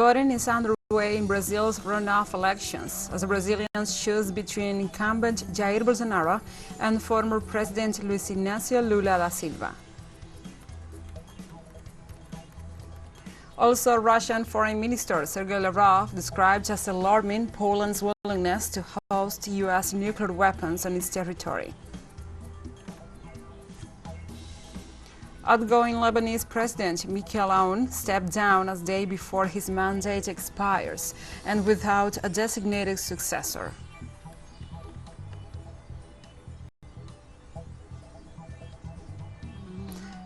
Voting is underway in Brazil's runoff elections as the Brazilians choose between incumbent Jair Bolsonaro and former President Luiz Inácio Lula da Silva. Also, Russian Foreign Minister Sergei Lavrov described as alarming Poland's willingness to host U.S. nuclear weapons on its territory. Outgoing Lebanese President Michel Aoun stepped down a day before his mandate expires and without a designated successor.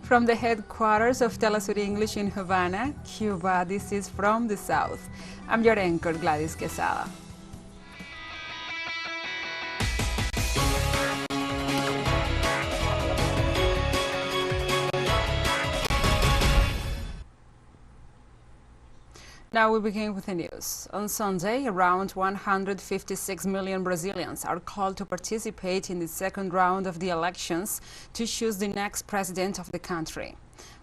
From the headquarters of TeleSUR English in Havana, Cuba, this is From the South. I'm your anchor, Gladys Quesada. Now we begin with the news. On Sunday, around 156 million Brazilians are called to participate in the second round of the elections to choose the next president of the country.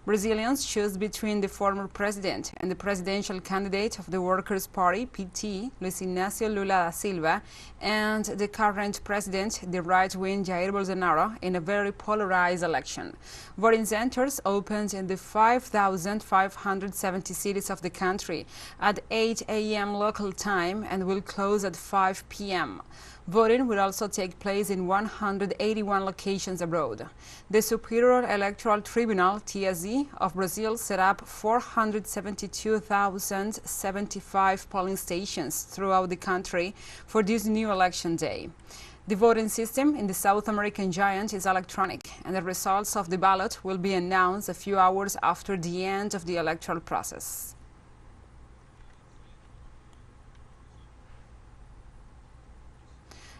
Brazilians choose between the former president and the presidential candidate of the Workers' Party, PT, Luiz Inácio Lula da Silva, and the current president, the right-wing Jair Bolsonaro, in a very polarized election. Voting centers opened in the 5,570 cities of the country at 8 a.m. local time and will close at 5 p.m. Voting will also take place in 181 locations abroad. The Superior Electoral Tribunal, TSE, of Brazil set up 472,075 polling stations throughout the country for this new election day. The voting system in the South American giant is electronic, and the results of the ballot will be announced a few hours after the end of the electoral process.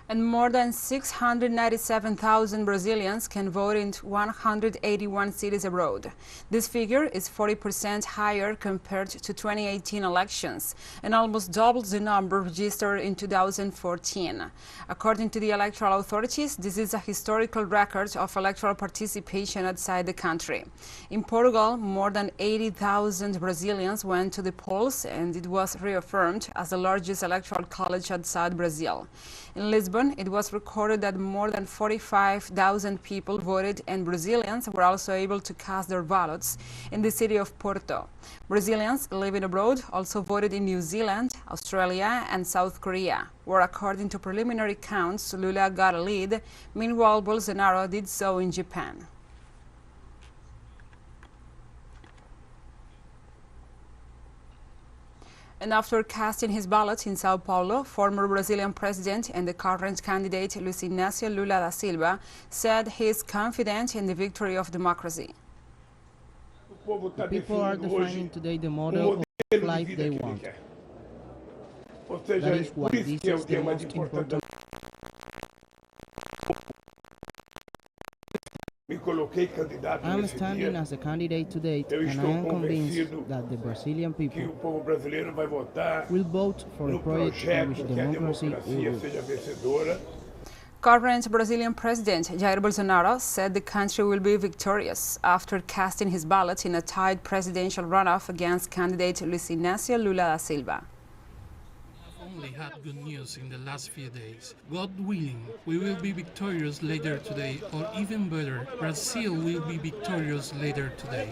And more than 697,000 Brazilians can vote in 181 cities abroad. This figure is 40% higher compared to 2018 elections and almost doubles the number registered in 2014. According to the electoral authorities, this is a historical record of electoral participation outside the country. In Portugal, more than 80,000 Brazilians went to the polls, and it was reaffirmed as the largest electoral college outside Brazil. In Lisbon, it was recorded that more than 45,000 people voted, and Brazilians were also able to cast their ballots in the city of Porto. Brazilians living abroad also voted in New Zealand, Australia, and South Korea, where, according to preliminary counts, Lula got a lead. Meanwhile, Bolsonaro did so in Japan. And after casting his ballot in Sao Paulo, former Brazilian president and the current candidate Luiz Inácio Lula da Silva said he is confident in the victory of democracy. The people are defining today the model of life they want. That is why this is the most important. I am standing as a candidate today, and I am convinced that the Brazilian people will vote for a project in which democracy will rule. Current Brazilian President Jair Bolsonaro said the country will be victorious after casting his ballot in a tied presidential runoff against candidate Luiz Inácio Lula da Silva. Only had good news in the last few days. God willing, we will be victorious later today, or even better, Brazil will be victorious later today.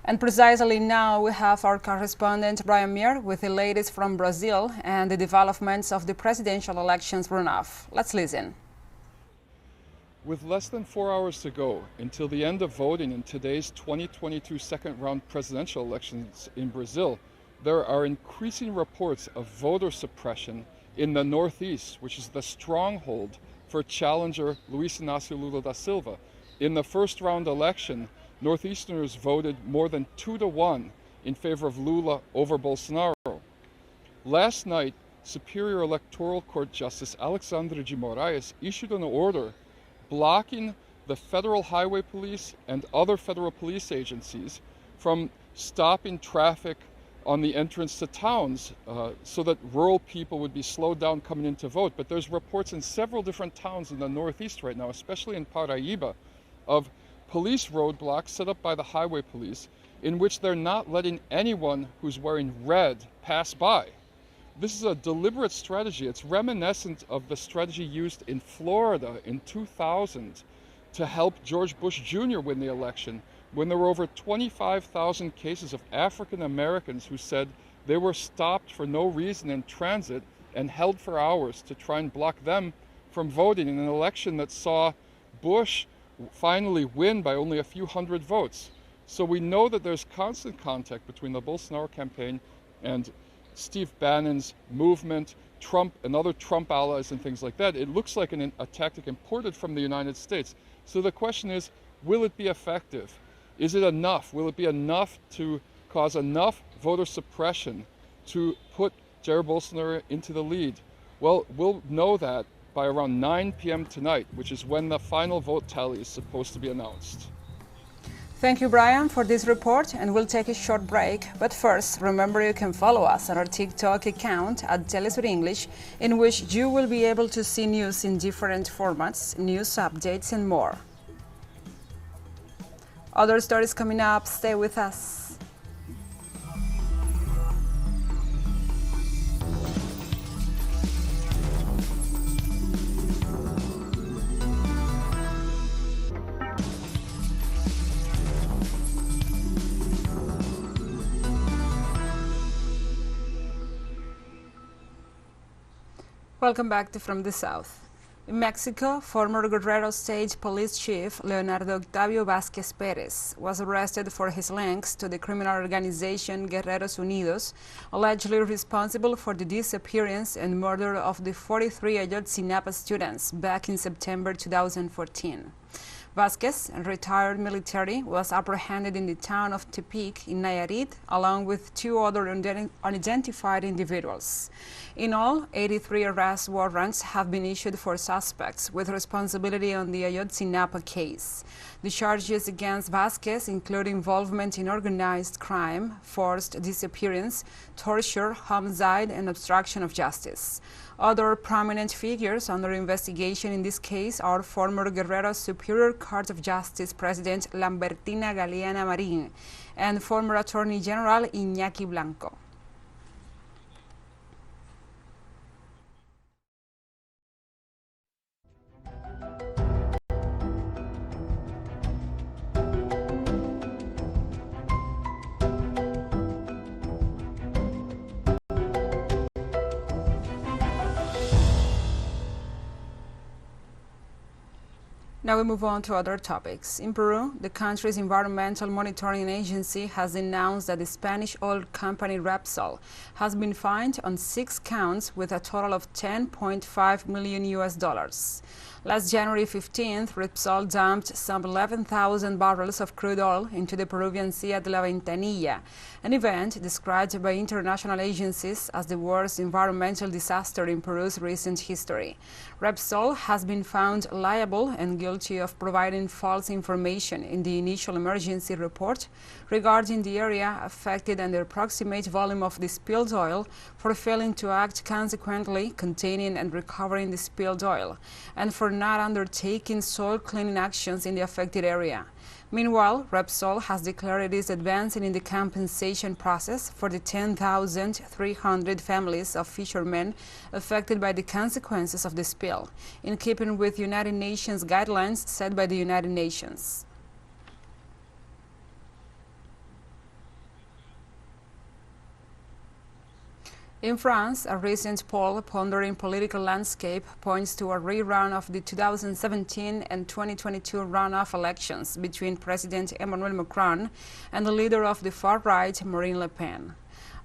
And precisely now we have our correspondent Brian Muir with the latest from Brazil and the developments of the presidential elections runoff. Let's listen. With less than 4 hours to go until the end of voting in today's 2022 second-round presidential elections in Brazil, there are increasing reports of voter suppression in the Northeast, which is the stronghold for challenger Luiz Inácio Lula da Silva. In the first-round election, Northeasterners voted more than 2-1 in favor of Lula over Bolsonaro. Last night, Superior Electoral Court Justice Alexandre de Moraes issued an order blocking the Federal Highway Police and other federal police agencies from stopping traffic on the entrance to towns so that rural people would be slowed down coming in to vote. But there's reports in several different towns in the Northeast right now, especially in Paraíba, of police roadblocks set up by the highway police in which they're not letting anyone who's wearing red pass by. This is a deliberate strategy. It's reminiscent of the strategy used in Florida in 2000 to help George Bush Jr. win the election, when there were over 25,000 cases of African Americans who said they were stopped for no reason in transit and held for hours to try and block them from voting in an election that saw Bush finally win by only a few hundred votes. So we know that there's constant contact between the Bolsonaro campaign and Steve Bannon's movement, Trump and other Trump allies and things like that. It looks like a tactic imported from the United States. So the question is, will it be effective? Is it enough? Will it be enough to cause enough voter suppression to put Jair Bolsonaro into the lead? Well, we'll know that by around 9 p.m. tonight, which is when the final vote tally is supposed to be announced. Thank you, Brian, for this report, and we'll take a short break. But first, remember you can follow us on our TikTok account at TeleSUR English, in which you will be able to see news in different formats, news updates, and more. Other stories coming up. Stay with us. Welcome back to From the South. In Mexico, former Guerrero State Police Chief Leonardo Octavio Vázquez Pérez was arrested for his links to the criminal organization Guerreros Unidos, allegedly responsible for the disappearance and murder of the 43 Ayotzinapa students back in September 2014. Vázquez, a retired military, was apprehended in the town of Tepic in Nayarit, along with 2 other unidentified individuals. In all, 83 arrest warrants have been issued for suspects with responsibility on the Ayotzinapa case. The charges against Vázquez include involvement in organized crime, forced disappearance, torture, homicide, and obstruction of justice. Other prominent figures under investigation in this case are former Guerrero Superior Court of Justice President Lambertina Galeana Marin and former Attorney General Iñaki Blanco. Now we move on to other topics. In Peru, the country's environmental monitoring agency has announced that the Spanish oil company Repsol has been fined on 6 counts with a total of $10.5 million. Last January 15th, Repsol dumped some 11,000 barrels of crude oil into the Peruvian Sea at La Ventanilla, an event described by international agencies as the worst environmental disaster in Peru's recent history. Repsol has been found liable and guilty of providing false information in the initial emergency report regarding the area affected and the approximate volume of the spilled oil for failing to act consequently containing and recovering the spilled oil, and for not undertaking soil cleaning actions in the affected area. Meanwhile, Repsol has declared it is advancing in the compensation process for the 10,300 families of fishermen affected by the consequences of the spill, in keeping with United Nations guidelines set by the United Nations. In France, a recent poll pondering political landscape points to a rerun of the 2017 and 2022 runoff elections between President Emmanuel Macron and the leader of the far-right, Marine Le Pen.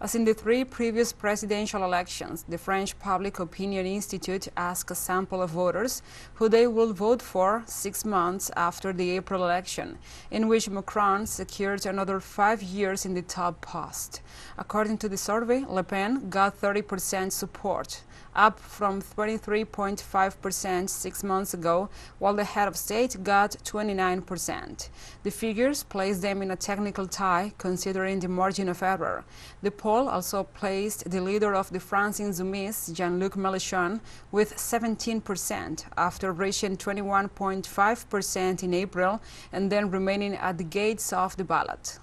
As in the 3 previous presidential elections, the French Public Opinion Institute asked a sample of voters who they will vote for 6 months after the April election, in which Macron secured another 5 years in the top post. According to the survey, Le Pen got 30% support, up from 23.5% 6 months ago, while the head of state got 29%. The figures place them in a technical tie, considering the margin of error. The poll also placed the leader of the France Insoumise, Jean-Luc Mélenchon, with 17%, after reaching 21.5% in April and then remaining at the gates of the ballot.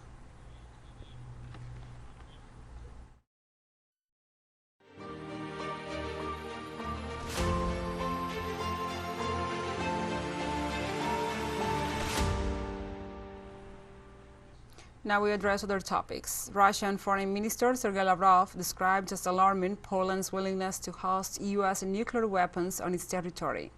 Now we address other topics. Russian Foreign Minister Sergei Lavrov described as alarming Poland's willingness to host U.S. nuclear weapons on its territory.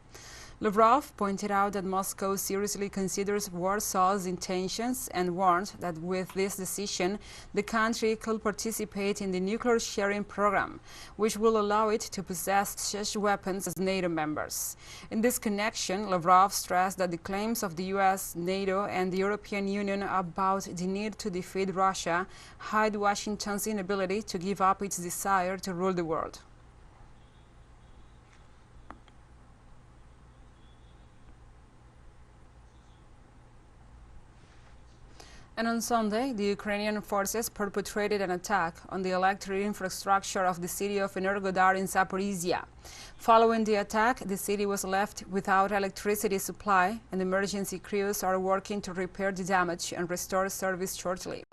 Lavrov pointed out that Moscow seriously considers Warsaw's intentions and warned that with this decision, the country could participate in the nuclear sharing program, which will allow it to possess such weapons as NATO members. In this connection, Lavrov stressed that the claims of the US, NATO, and the European Union about the need to defeat Russia hide Washington's inability to give up its desire to rule the world. And on Sunday, the Ukrainian forces perpetrated an attack on the electric infrastructure of the city of Energodar in Zaporizhia. Following the attack, the city was left without electricity supply, and emergency crews are working to repair the damage and restore service shortly.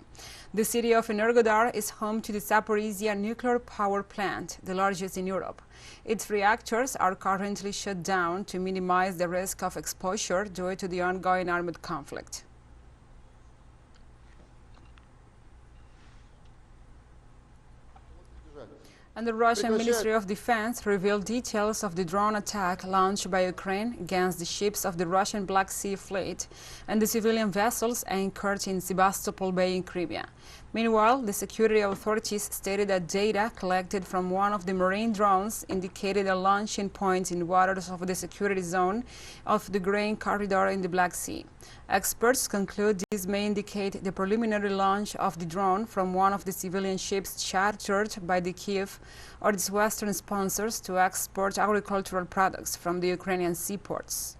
The city of Energodar is home to the Zaporizhia nuclear power plant, the largest in Europe. Its reactors are currently shut down to minimize the risk of exposure due to the ongoing armed conflict. And the Russian Ministry of Defense revealed details of the drone attack launched by Ukraine against the ships of the Russian Black Sea Fleet and the civilian vessels anchored in Sebastopol Bay in Crimea. Meanwhile, the security authorities stated that data collected from one of the marine drones indicated a launching point in waters of the security zone of the grain corridor in the Black Sea. Experts conclude this may indicate the preliminary launch of the drone from one of the civilian ships chartered by the Kyiv or its Western sponsors to export agricultural products from the Ukrainian seaports.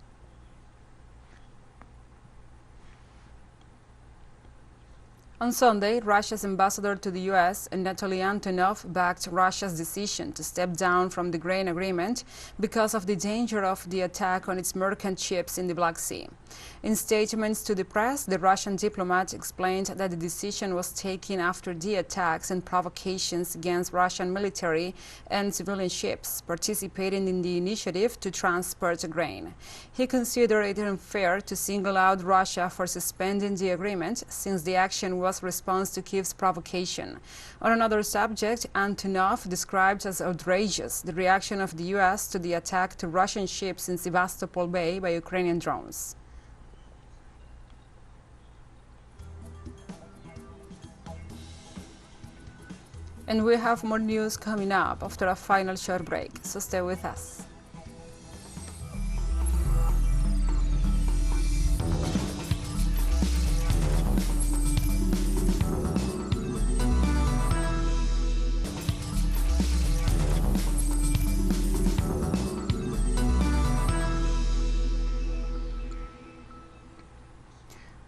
On Sunday, Russia's ambassador to the U.S., Anatoly Antonov, backed Russia's decision to step down from the grain agreement because of the danger of the attack on its merchant ships in the Black Sea. In statements to the press, the Russian diplomat explained that the decision was taken after the attacks and provocations against Russian military and civilian ships participating in the initiative to transport grain. He considered it unfair to single out Russia for suspending the agreement, since the action was response to Kyiv's provocation. On another subject, Antonov described as outrageous the reaction of the U.S. to the attack to Russian ships in Sebastopol Bay by Ukrainian drones. And we have more news coming up after a final short break, so stay with us.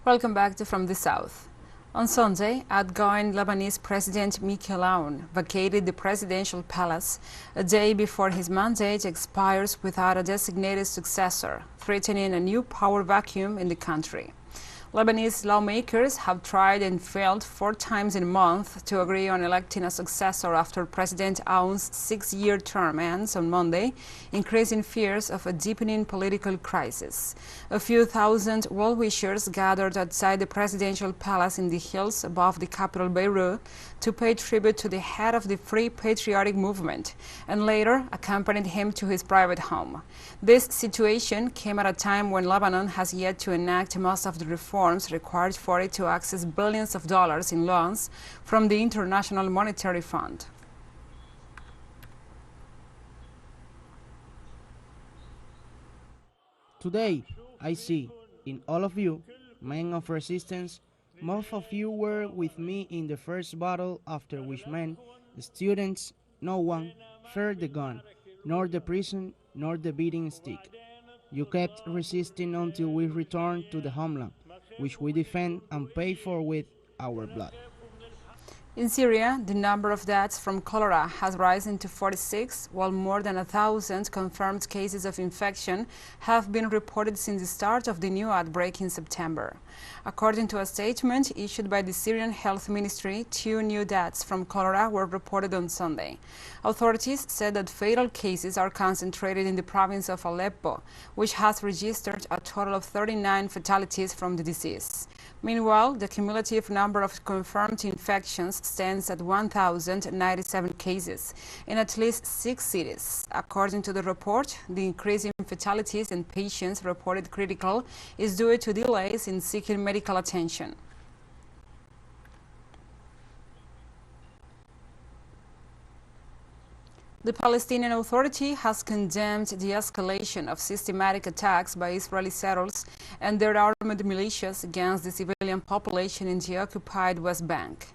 Welcome back to From the South. On Sunday, outgoing Lebanese President Mikel Aoun vacated the presidential palace a day before his mandate expires without a designated successor, threatening a new power vacuum in the country. Lebanese lawmakers have tried and failed 4 times in a month to agree on electing a successor after President Aoun's 6-year term ends on Monday, increasing fears of a deepening political crisis. A few thousand well-wishers gathered outside the presidential palace in the hills above the capital Beirut to pay tribute to the head of the Free Patriotic Movement, and later accompanied him to his private home. This situation came at a time when Lebanon has yet to enact most of the reforms required for it to access billions of dollars in loans from the International Monetary Fund. Today, I see in all of you, men of resistance, most of you were with me in the first battle, after which men, the students, no one, feared the gun, nor the prison, nor the beating stick. You kept resisting until we returned to the homeland, which we defend and pay for with our blood. In Syria, the number of deaths from cholera has risen to 46, while more than 1,000 confirmed cases of infection have been reported since the start of the new outbreak in September. According to a statement issued by the Syrian Health Ministry, 2 new deaths from cholera were reported on Sunday. Authorities said that fatal cases are concentrated in the province of Aleppo, which has registered a total of 39 fatalities from the disease. Meanwhile, the cumulative number of confirmed infections stands at 1,097 cases in at least 6 cities. According to the report, the increase in fatalities and patients reported critical is due to delays in seeking medical attention. The Palestinian Authority has condemned the escalation of systematic attacks by Israeli settlers and their armed militias against the civilian population in the occupied West Bank.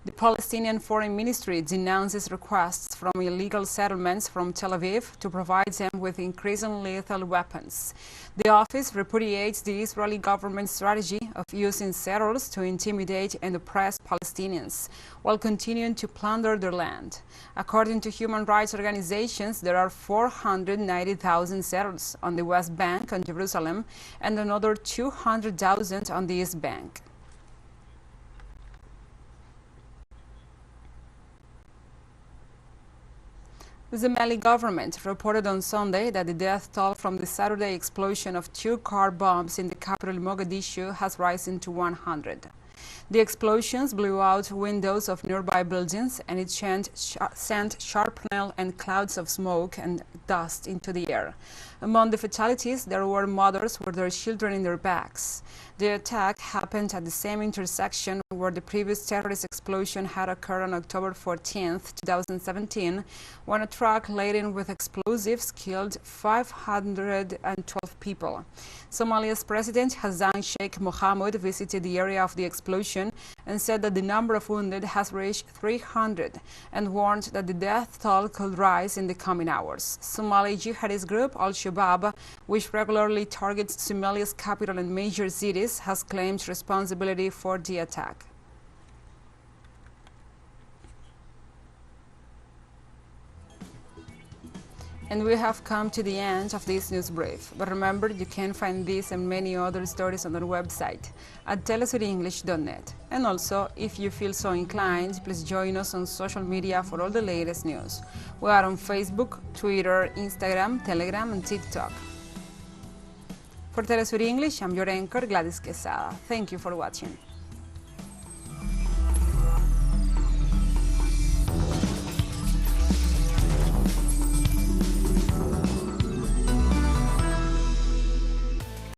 The Palestinian Foreign Ministry denounces requests from illegal settlements from Tel Aviv to provide them with increasingly lethal weapons. The office repudiates the Israeli government's strategy of using settlers to intimidate and oppress Palestinians while continuing to plunder their land. According to human rights organizations, there are 490,000 settlers on the West Bank and Jerusalem and another 200,000 on the East Bank. The Mali government reported on Sunday that the death toll from the Saturday explosion of 2 car bombs in the capital Mogadishu has risen to 100. The explosions blew out windows of nearby buildings and it sent shrapnel and clouds of smoke and dust into the air. Among the fatalities, there were mothers with their children in their backs. The attack happened at the same intersection where the previous terrorist explosion had occurred on October 14, 2017, when a truck laden with explosives killed 512 people. Somalia's President Hassan Sheikh Mohamud visited the area of the explosion and said that the number of wounded has reached 300 and warned that the death toll could rise in the coming hours. Somali jihadist group Al-Shabaab, which regularly targets Somalia's capital and major cities, has claimed responsibility for the attack. And we have come to the end of this news brief. But remember, you can find this and many other stories on our website at telesurenglish.net. And also, if you feel so inclined, please join us on social media for all the latest news. We are on Facebook, Twitter, Instagram, Telegram, and TikTok. For TeleSUR English, I'm your anchor, Gladys Quesada. Thank you for watching.